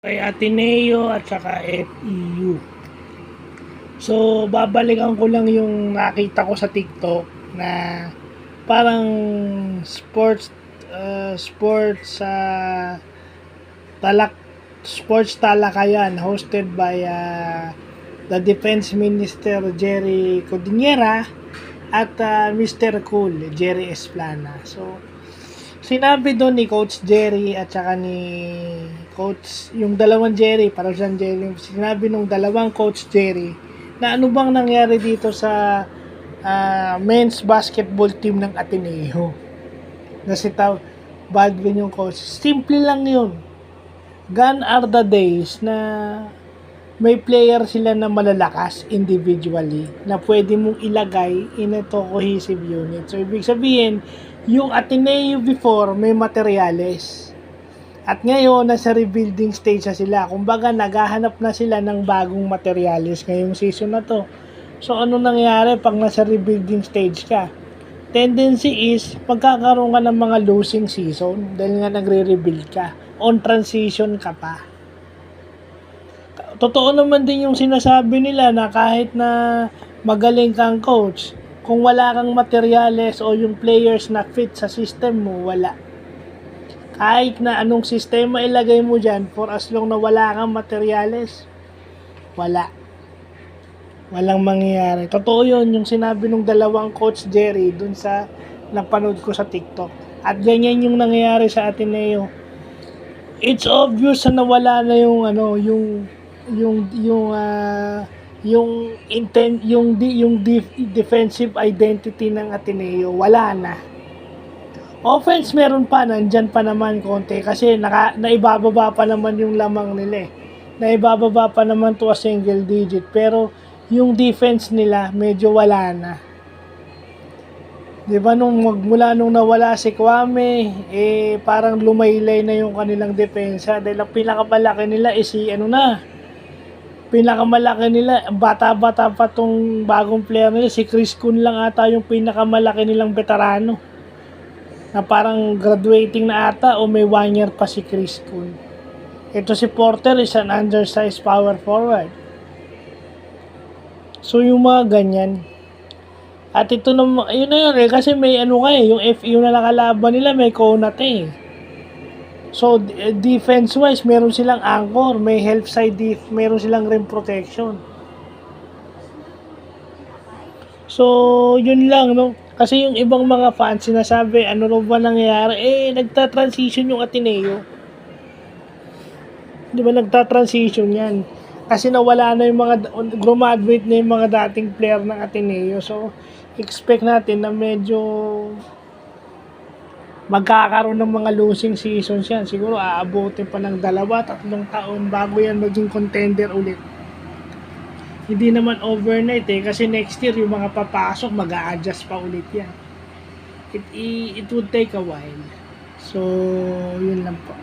Kay Ateneo at saka FEU. So, babalikan ko lang yung nakita ko sa TikTok na parang talak sports talakayan hosted by the Defense Minister Jerry Codinera at Mr. Cool Jerry Esplana. So, sinabi doon ni Coach Jerry at saka ni Coach, yung dalawang Jerry, para siyang Jerry, sinabi nung dalawang Coach Jerry na ano bang nangyari dito sa men's basketball team ng Ateneo. Na si Baldwin yung coach. Simple lang yun. Gone are the days na may player sila na malalakas individually na pwede mong ilagay in a cohesive unit. So, ibig sabihin, yung Ateneo before, may materyales. At ngayon, nasa rebuilding stage na sila. Kumbaga, naghahanap na sila ng bagong materyales ngayong season na to. So, ano nangyari pag nasa rebuilding stage ka? Tendency is, pagkakaroon ka ng mga losing season dahil nga nagre-rebuild ka. On transition ka pa. Totoo naman din yung sinasabi nila na kahit na magaling kang coach, kung wala kang materyales o yung players na fit sa system mo, wala. Kahit na anong sistema ilagay mo dyan, for as long na wala kang materyales, wala. Walang mangyayari. Totoo yun, yung sinabi ng dalawang Coach Jerry dun sa napanood ko sa TikTok. At ganyan yung nangyayari sa Ateneo. It's obvious na nawala na yung defensive identity ng Ateneo. Wala na. Offense meron pa, nandyan pa naman konti kasi naibababa pa naman yung lamang nila eh. Naibababa pa naman to a single digit, pero yung defense nila medyo wala na. 'Di ba mula nung nawala si Kwame, parang lumaylay na yung kanilang depensa dahil ang pinakamalaki nila pinakamalaki nila, bata-bata pa tong bagong player nila, si Chris Kun lang ata yung pinakamalaki nilang veterano. Na parang graduating na ata o may 1 year pa si Chris Kun. Ito si Porter is an undersized power forward. So yung mga ganyan. At ito naman, yun na yun kasi may yung FEU na nakalaban nila, may Konate. So defense wise, meron silang anchor, may help side meron silang rim protection. So yun lang, no? Kasi yung ibang mga fans sinasabi, ano rin ba nangyayari? Nagta-transition yung Ateneo. Di ba nagta-transition yan? Kasi nawala na yung graduate na yung mga dating player ng Ateneo. So, expect natin na medyo magkakaroon ng mga losing seasons yan. Siguro aabutin pa ng 2-3 taon bago yan maging contender ulit. Hindi naman overnight kasi next year yung mga papasok mag-a-adjust pa ulit yan. It would take a while. So, yun lang po.